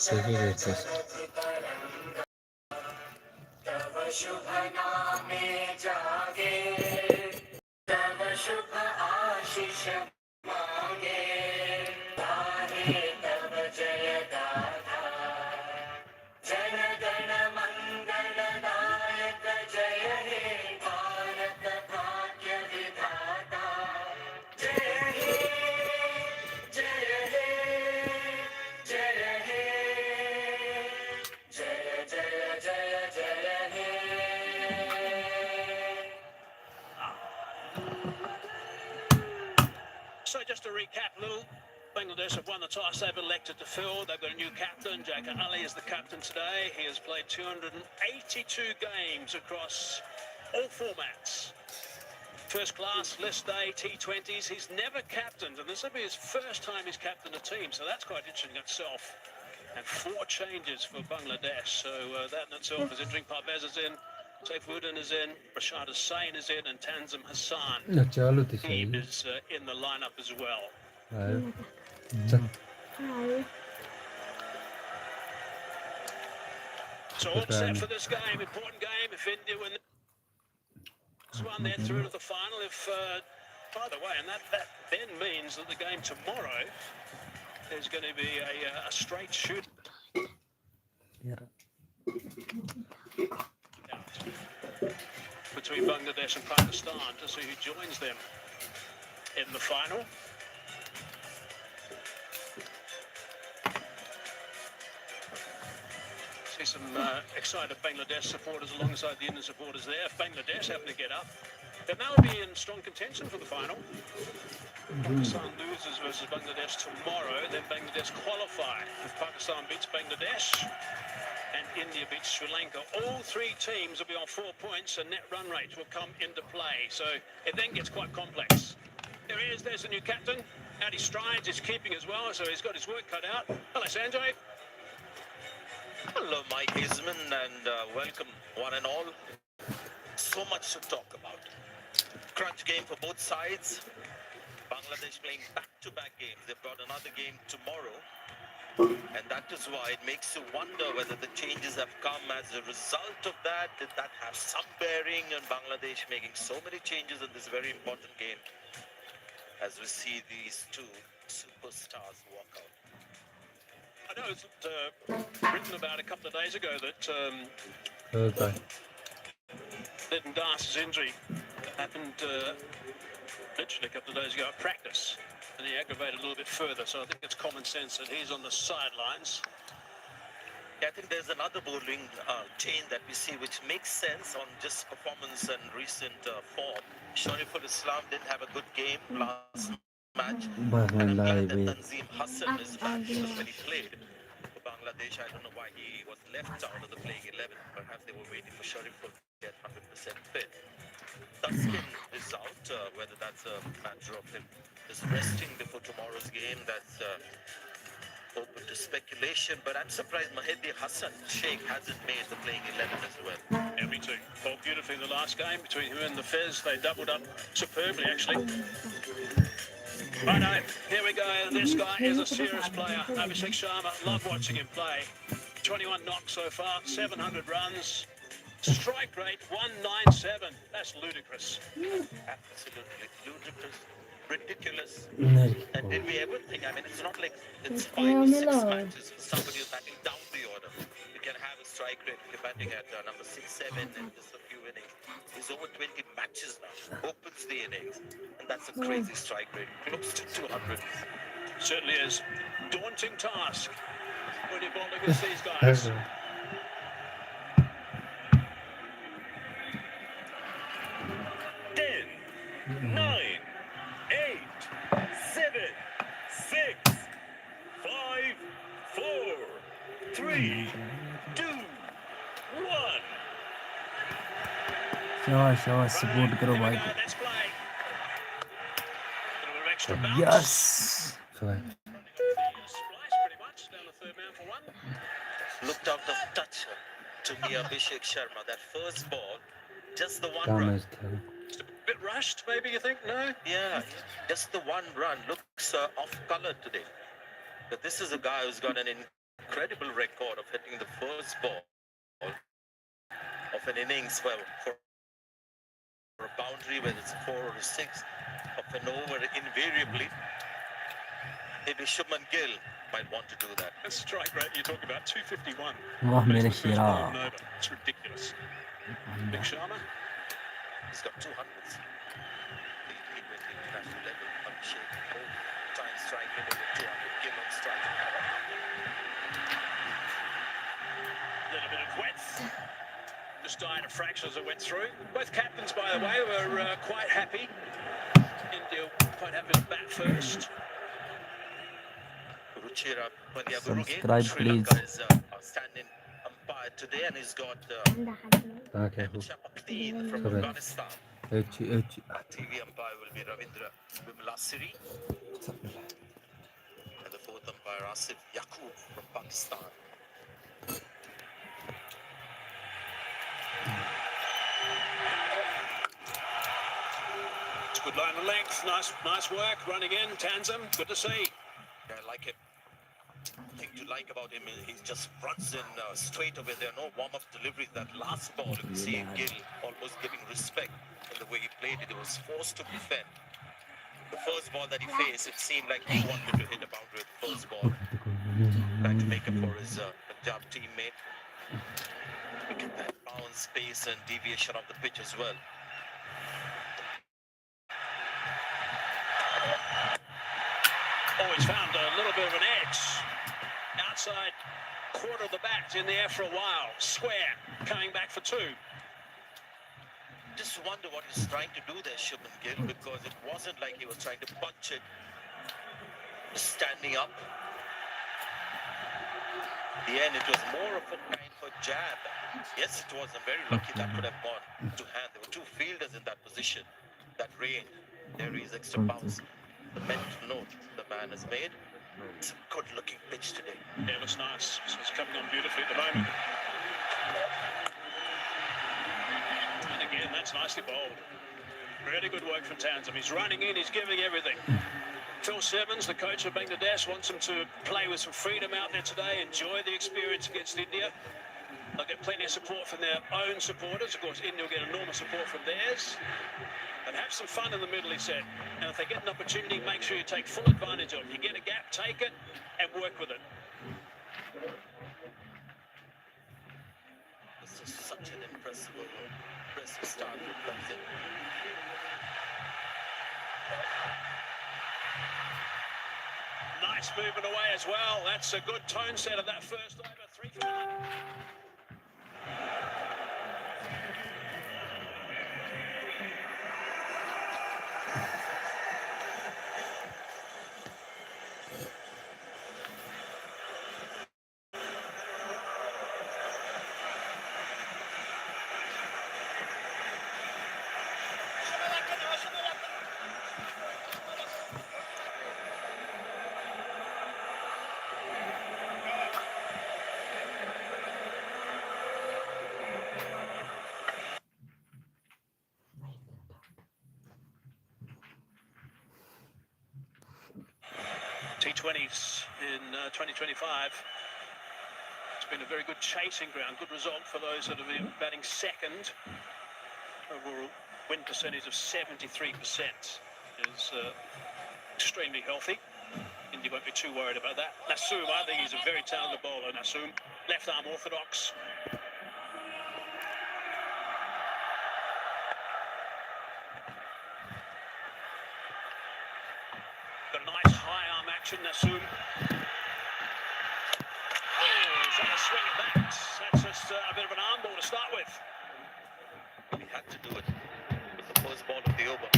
Save it first. So just to recap a little, Bangladesh have won the toss. They've elected to fill. They've got a new captain. Jaka Ali is the captain today. He has played 282 games across all formats. First class, list A, T20s. He's never captained, and this will be his first time he's captained a team, so that's quite interesting itself. And 4 changes for Bangladesh, so that in itself is interesting. Parvez is in, Saifuddin is in, Rashad Hussain is in, and Tanzim Hassan he is in the lineup as well. So all set for this game, important game. If India win this one, they're through to the final. If, by the way, and that then means that the game tomorrow is going to be a straight shoot. Between Bangladesh and Pakistan to see who joins them in the final. See some excited Bangladesh supporters alongside the Indian supporters there. If Bangladesh happen to get up, then they'll be in strong contention for the final. Pakistan loses versus Bangladesh tomorrow, then Bangladesh qualify. If Pakistan beats Bangladesh and India beats Sri Lanka, all 3 teams will be on 4 points and net run rate will come into play. So it then gets quite complex. There he is, there's the new captain. Out he strides, he's keeping as well, so he's got his work cut out. Hello, Sanjay. Hello, Mike Isman, and welcome one and all. So much to talk about. Crunch game for both sides. Bangladesh playing back-to-back games. They've got another game tomorrow. And that is why it makes you wonder whether the changes have come as a result of that. Did that have some bearing on Bangladesh making so many changes in this very important game as we see these 2 superstars walk out? I know it's written about a couple of days ago that Lyndon Das's injury happened literally a couple of days ago at practice. And he aggravated a little bit further, so I think it's common sense that he's on the sidelines. Yeah, I think there's another bowling change that we see which makes sense on just performance and recent form. Shariful Islam didn't have a good game last match. And I'm glad that Tanzim Hassan is back because when he played for Bangladesh, I don't know why he was left out of the playing 11. Perhaps they were waiting for Shariful to get 100% fit. Taskin is out, whether that's a matter of him just resting before tomorrow's game, that's open to speculation. But I'm surprised Mahdi Hassan Sheikh hasn't made the playing 11 as well. Yeah, me too. Fought beautifully in the last game between him and the Fez. They doubled up superbly, actually. Right, here we go. This guy is a serious player. Abhishek Sharma, love watching him play. 21 knocks so far, 700 runs. Strike rate 197. That's ludicrous. Absolutely ludicrous, ridiculous. And did we ever think? I mean, it's not like it's 5 or 6 matches for somebody who's batting down the order. You can have a strike rate if you're batting at number 6, 7, and just a few innings. He's over 20 matches now. Opens the innings, and that's a crazy strike rate, close to 200. Certainly is. Daunting task when you're bowling against these guys. 10, 9, 8, 7, 6, 5, 4, 3, 2, 1. शाबाश support करो भाई को Let's play. A little extra bounce. Yes Splice pretty much down the third man for 1. Looked out of touch to me, Abhishek Sharma. That first ball, just the one run. Just a bit rushed, maybe you think? No? Yeah, just the one run looks off color today. But this is a guy who's got an incredible record of hitting the first ball of an innings for a boundary, whether it's 4 or 6 of an over. Invariably, maybe Shubman Gill might want to do that. That strike rate you're talking about, 251. वाह मेरे First Shera ball and over. It's ridiculous. Big Sharma. He's got 200s. The T20 international level, Abhishek, all-time strike rate over 200. Gill on strike. Little bit of width. Just died a fraction as it went through. Both captains, by the way, were quite happy. India quite happy to bat first. Ruchira Subscribe, Sri Lanka please. is standing umpire today, and he's got Okay. Clean from Correct. Afghanistan. TV umpire will be Ravindra Vimalasiri. And the fourth umpire, Asif Yaqub from Pakistan. It's a good line of length. Nice work. Running in. Tanzam. Good to see. I like it. The thing to like about him is he just runs in straight away. There are no warm-up deliveries. That last ball, you can see Gill almost giving respect in the way he played it. He was forced to defend. The first ball that he faced, it seemed like he wanted to hit a boundary with the first ball. Trying to make up for his Punjab teammate. Look at that bounce, pace and deviation of the pitch as well. Oh, he's found a little bit of an edge. Outside quarter of the bat in the air for a while. Square coming back for 2. Just wonder what he's trying to do there, Shubman Gill, because it wasn't like he was trying to punch it standing up. In the end, it was more of a kind of jab. Yes, it was a very lucky that could have gone to hand. There were 2 fielders in that position. That range, there is extra bounce. The mental note the man has made. It's a good-looking pitch today. Yeah, it looks nice. So it's coming on beautifully at the moment. And again, that's nicely bowled. Really good work from Tanzam. He's running in, he's giving everything. Phil Simmons, the coach of Bangladesh, wants him to play with some freedom out there today, enjoy the experience against India. They'll get plenty of support from their own supporters. Of course, India will get enormous support from theirs. And have some fun in the middle, he said. And if they get an opportunity, make sure you take full advantage of it. You get a gap, take it, and work with it. This is such an impressive start from Tanzania. Nice movement away as well. That's a good tone set of that first over. 3 for 1. T20s in 2025. It's been a very good chasing ground. Good result for those that have been batting second. Overall win percentage of 73% is extremely healthy. India won't be too worried about that. Nasoom, I think he's a very talented bowler. Nasoom, left arm orthodox. Got a nice high arm action, Nasoom. Oh, he's had a swing at that. That's just a bit of an arm ball to start with. He had to do it with the first ball of the over.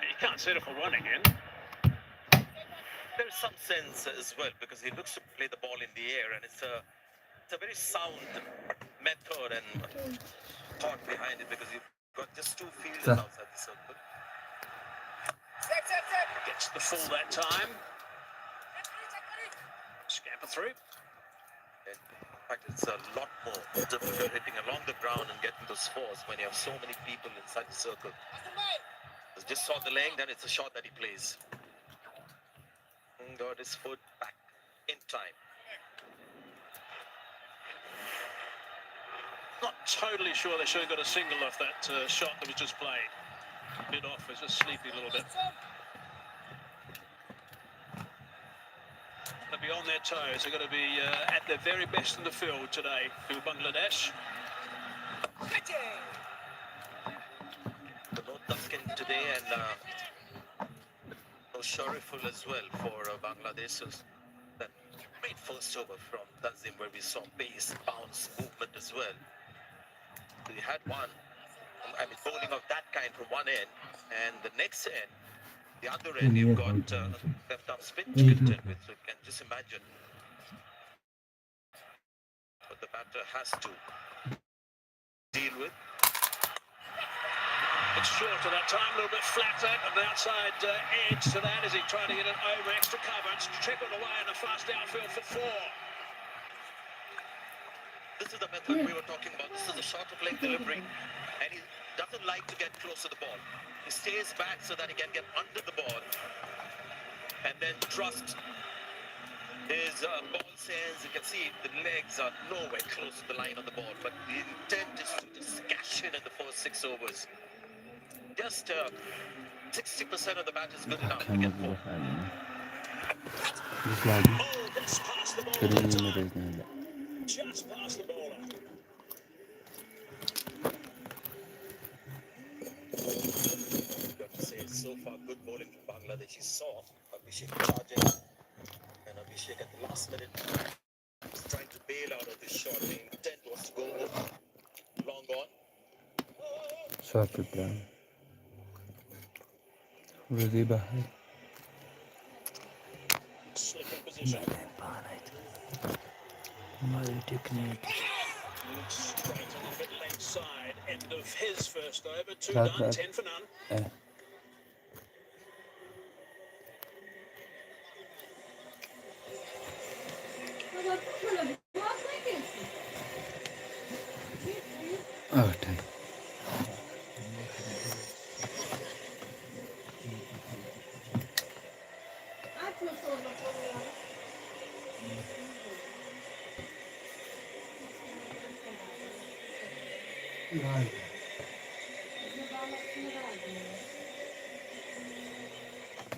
You can't settle for one again. There's some sense as well, because he looks to play the ball in the air, and it's a very sound method and thought behind it, because you've got just 2 fielders outside the circle. Gets the full that time. Scamper through. In fact, it's a lot more difficult hitting along the ground and getting those 4s when you have so many people inside the circle. Just saw the length, then it's a shot that he plays. got his foot back in time. Not totally sure they should have got a single off that shot that was just played. A bit off, it's just sleepy a little bit. They'll be on their toes. They're going to be at their very best in the field today for Bangladesh. The no Tuscan today and no Shariful as well for Bangladesh. That great first over from Tanzim where we saw pace, bounce, movement as well. We had one, I mean, bowling of that kind from one end, and the next end, the other end, you've got left arm spin to contend with. So you can just imagine what the batter has to deal with. It's short at that time, a little bit flatter on the outside edge to that as he tried to get it over extra cover. It's trickled away in a fast outfield for 4. This is the method we were talking about. This is a short of leg delivery, and he doesn't like to get close to the ball. He stays back so that he can get under the ball and then trust his ball sense. You can see the legs are nowhere close to the line of the ball, but the intent is to just cash in the first 6 overs. Just 60% of the bat is good enough to get 4. Oh, that's past the ball that time. Just past the bowler. Got to say, so far good bowling from Bangladesh. He saw Abhishek charging, and Abhishek at the last minute was trying to bail out of this shot. The intent was to go long on. شاطر وزيبة Slipping position. Straight a little bit left side. End of his first over. 2 done, 10 for none. Oh, time.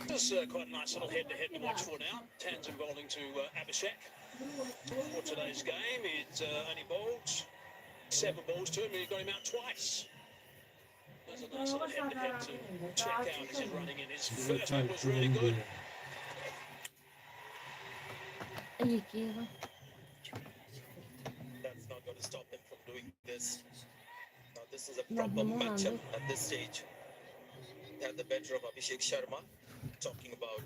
This is quite a nice little head-to-head to watch for now. Tanzim bowling to Abhishek. For today's game, he's only bowled 7 balls to him, and he got him out twice. There's a nice little head-to-head to check out as he's running in. His first one was really good. That's not going to stop him from doing this. Now this is a proper matchup at this stage. They had the better of Abhishek Sharma. Talking about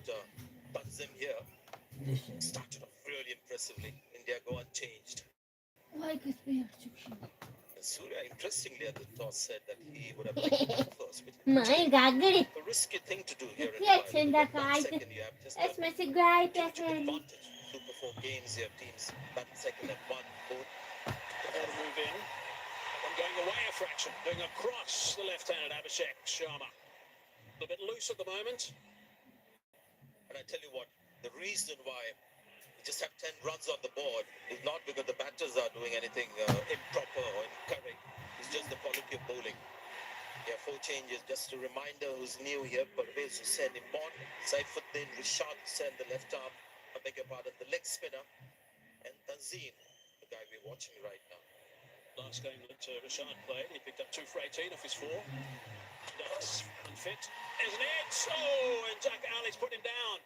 Tanzim here. Started off really impressively. India go unchanged. Surya, interestingly, at the toss said that he would have liked to bat first. A risky thing to do here in Dubai. Second, you have just a huge advantage. 2 for 4 games, you have teams batting second and 1 both. Ball to move in. And going away a fraction. Going across the left-handed Abhishek Sharma. A little bit loose at the moment. And I tell you what, the reason why you just have 10 runs on the board is not because the batters are doing anything improper or incorrect. It's just the quality of bowling. Yeah, 4 changes. Just a reminder who's new here. Pervez Hussain, Imran, Saifuddin, Rishad Hussain, the left arm, I beg your pardon, the leg spinner, and Tanzim, the guy we're watching right now. Last game that Rashad played, he picked up 2 for 18 off his 4. That's unfit. There's an edge. Oh, and Jack Ali's put him down.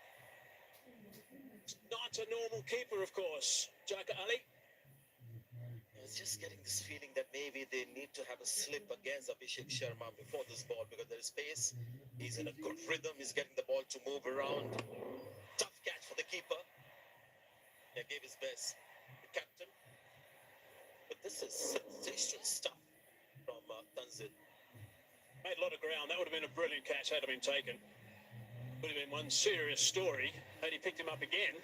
It's not a normal keeper, of course. Jack Ali. I was just getting this feeling that maybe they need to have a slip against Abhishek Sharma before this ball because there is pace. He's in a good rhythm. He's getting the ball to move around. Tough catch for the keeper. He gave his best. The captain. But this is sensational stuff from Tanzim. Made a lot of ground. That would have been a brilliant catch had it been taken. Would have been one serious story had he picked him up again.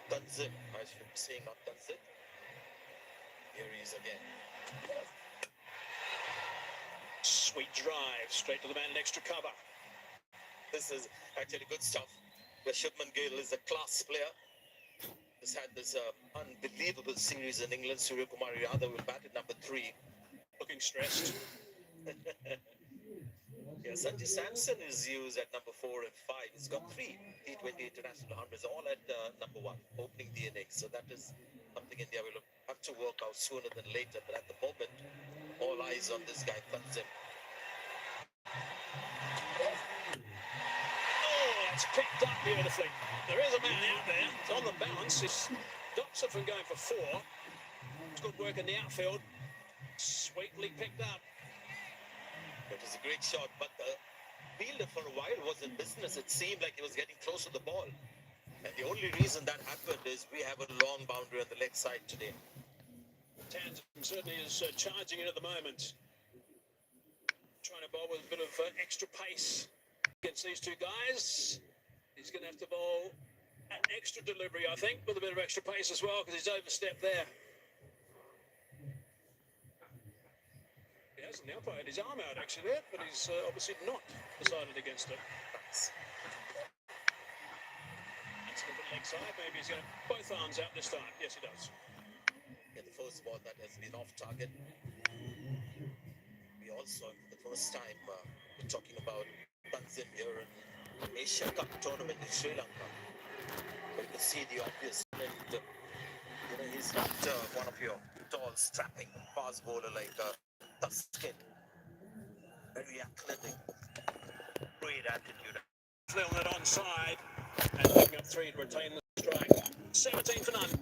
Tanzim, I should be saying not Tanzim. Here he is again. Sweet drive straight to the man in extra cover. This is actually good stuff. Shubman Gill is a class player. He's had this unbelievable series in England. Surya Kumar Yadav will bat at number 3. Looking stressed. Yeah, Sanjay Samson is used at number 4 and 5. He's got 3 T20 international hundreds, all at number 1, opening the innings. So that is something India will have to work out sooner than later. But at the moment, all eyes on this guy, Tanzim. Oh, that's picked up beautifully. There is a man out there. It's on the balance. It stops it from going for 4. It's good work in the outfield. Sweetly picked up. It was a great shot, but the fielder for a while was in business. It seemed like he was getting close to the ball. And the only reason that happened is we have a long boundary on the leg side today. Townsend certainly is charging in at the moment. Trying to bowl with a bit of extra pace against these two guys. He's going to have to bowl an extra delivery, I think, with a bit of extra pace as well, because he's overstepped there. He hasn't. The umpire had his arm out actually there, but he's obviously not decided against it. That's a bit leg side. Maybe he's going to both arms out this time. Yes, he does. Yeah, the first ball that has been off target. We also, for the first time, we're talking about Tanzim here in Asia Cup tournament in Sri Lanka. But you can see the obvious. And, he's not one of your tall, strapping fast bowler like Tuskin. Very athletic. Great attitude. Film it onside and picking up 3 to retain the strike. 17 for none.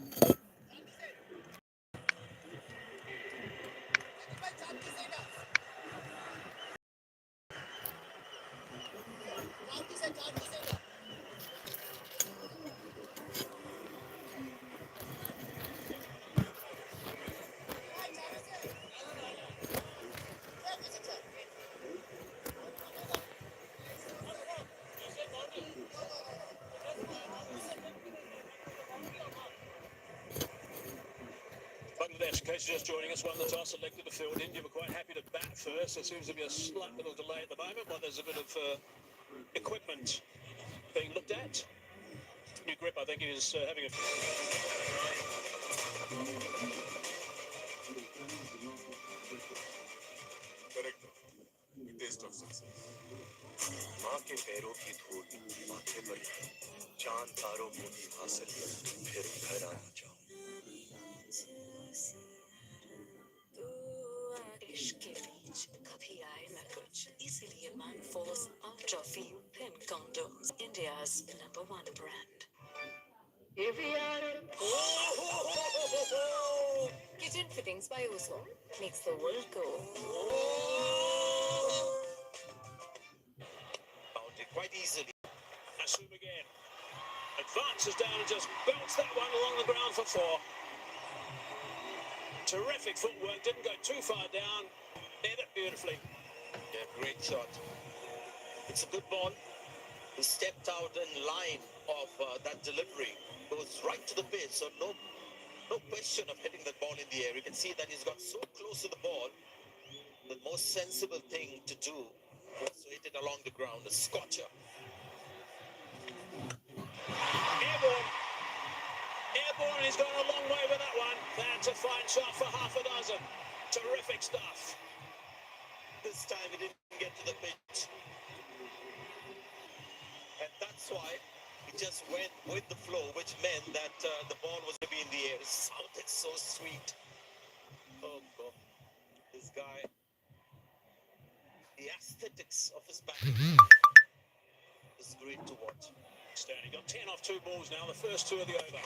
Bangladesh, in case you're just joining us, won the toss, elected to field. India were quite happy to bat first. There seems to be a slight little delay at the moment, but there's a bit of equipment being looked at. New grip, I think, is having a... Correct. The taste of success. माँ के पैरों की धूल माथे पर चांद तारों को भी हासिल कर फिर घर आना चाहूँ इश्क के बीच कभी आए ना कुछ इसीलिए Man Force Ultra Feel Pin Condoms, India's #1 brand. Kitchen fittings by Uso makes the world go. Found it quite easily. Assume again. Advances down and just belts that one along the ground for 4. Terrific footwork, didn't go too far down. Hit it beautifully. Yeah, great shot. It's a good ball. He stepped out in line of that delivery. Goes right to the pitch, so no question of hitting that ball in the air. You can see that he's got so close to the ball. The most sensible thing to do was to hit it along the ground, a scorcher. Airborne. Airborne, he's gone a long way with that one. That's a fine shot for half a dozen. Terrific stuff. This time he didn't get to the pitch. And that's why he just went with the flow, which meant that the ball was going to be in the air. It sounded so sweet. Oh, God. This guy, the aesthetics of his batting is great to watch. He got 10 off 2 balls now, the first 2 of the over.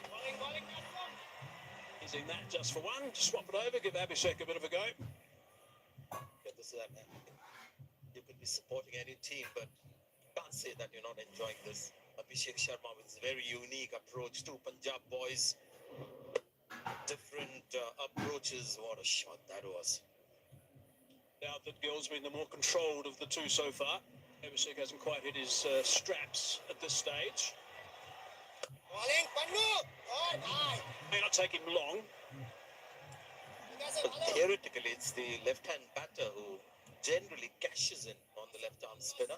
He's in that just for 1. Swap it over, give Abhishek a bit of a go. Yeah, this is that, man. You could be supporting any team, but can't say that you're not enjoying this. Abhishek Sharma with his very unique approach to Punjab boys. Different approaches. What a shot that was. Doubt that Gill's been the more controlled of the 2 so far. Abhishek hasn't quite hit his straps at this stage. May not take him long. But theoretically, it's the left-hand batter who generally cashes in on the left-arm spinner.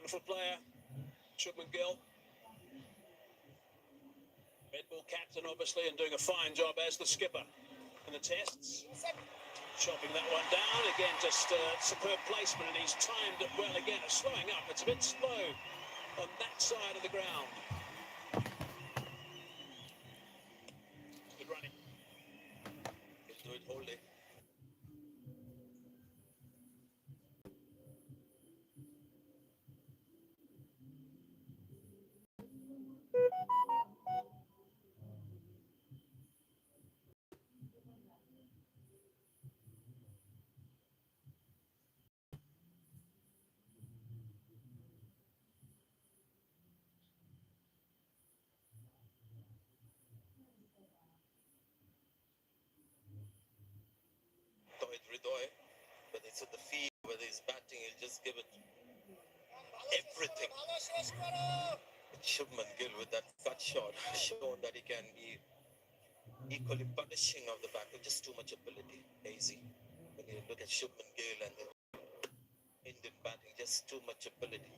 Wonderful player, Shubman Gill. Red Bull captain, obviously, and doing a fine job as the skipper in the tests. Chopping that one down. Again, just superb placement, and he's timed it well again. It's slowing up. It's a bit slow on that side of the ground. Good running. He'll do it wholly. Ridoy, whether it's at the field, whether he's batting, he'll just give it everything. Shubman Gill with that cut shot shown that he can be equally punishing of the bat with just too much ability. Hazy. When you look at Shubman Gill and the Indian batting, just too much ability.